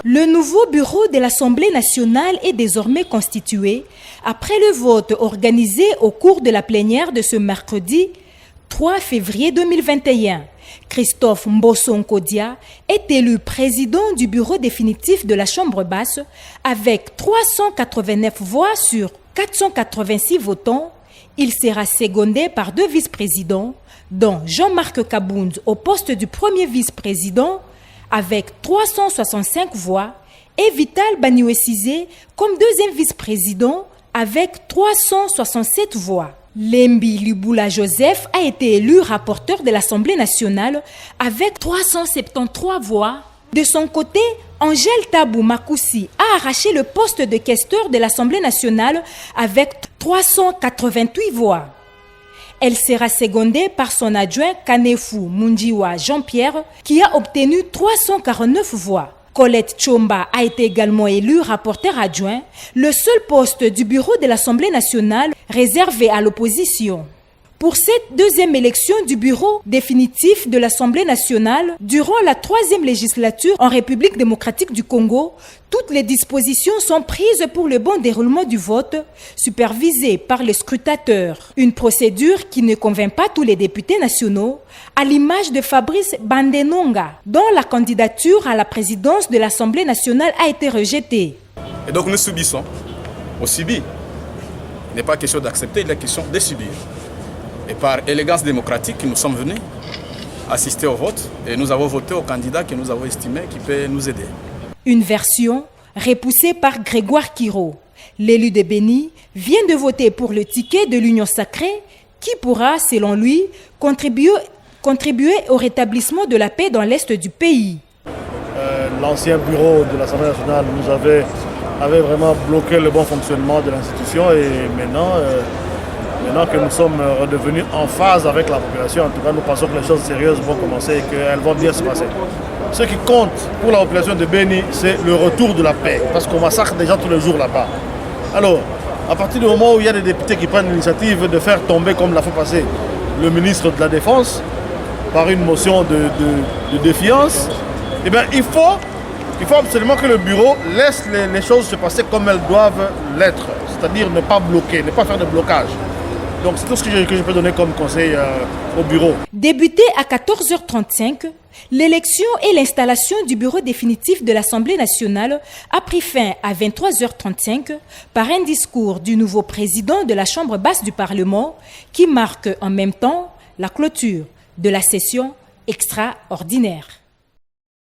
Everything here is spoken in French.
Le nouveau bureau de l'Assemblée nationale est désormais constitué après le vote organisé au cours de la plénière de ce mercredi 3 février 2021. Christophe Mbosso-Nkodia est élu président du bureau définitif de la Chambre basse avec 389 voix sur 486 votants. Il sera secondé par 2 vice-présidents, dont Jean-Marc Kabound au poste du premier vice-président avec 365 voix et Vital Banioué-Cizé comme deuxième vice-président avec 367 voix. Lembi Lubula Joseph a été élu rapporteur de l'Assemblée nationale avec 373 voix. De son côté, Angèle Tabou Makoussi a arraché le poste de questeur de l'Assemblée nationale avec 388 voix. Elle sera secondée par son adjoint Kanefou Mundiwa Jean-Pierre qui a obtenu 349 voix. Colette Tchomba a été également élue rapporteur adjoint, le seul poste du bureau de l'Assemblée nationale réservé à l'opposition. Pour cette deuxième élection du bureau définitif de l'Assemblée nationale, durant la 3e législature en République démocratique du Congo, toutes les dispositions sont prises pour le bon déroulement du vote, supervisé par les scrutateurs. Une procédure qui ne convainc pas tous les députés nationaux, à l'image de Fabrice Bandenonga, dont la candidature à la présidence de l'Assemblée nationale a été rejetée. Et donc nous subissons, on subit. Il n'est pas question d'accepter, il est question de subir. Et par élégance démocratique, nous sommes venus assister au vote et nous avons voté au candidat que nous avons estimé qui peut nous aider. Une version repoussée par Grégoire Kiro. L'élu de Béni vient de voter pour le ticket de l'Union sacrée qui pourra, selon lui, contribuer au rétablissement de la paix dans l'est du pays. L'ancien bureau de l'Assemblée nationale nous avait vraiment bloqué le bon fonctionnement de l'institution et maintenant que nous sommes redevenus en phase avec la population, en tout cas nous pensons que les choses sérieuses vont commencer et qu'elles vont bien se passer. Ce qui compte pour la population de Béni, c'est le retour de la paix, parce qu'on massacre des gens tous les jours là-bas. Alors, à partir du moment où il y a des députés qui prennent l'initiative de faire tomber, comme l'a fait passer le ministre de la Défense, par une motion de défiance, eh bien, il faut absolument que le bureau laisse les choses se passer comme elles doivent l'être, c'est-à-dire ne pas bloquer, ne pas faire de blocage. Donc c'est tout ce que je peux donner comme conseil au bureau. Débuté à 14h35, l'élection et l'installation du bureau définitif de l'Assemblée nationale a pris fin à 23h35 par un discours du nouveau président de la Chambre basse du Parlement qui marque en même temps la clôture de la session extraordinaire.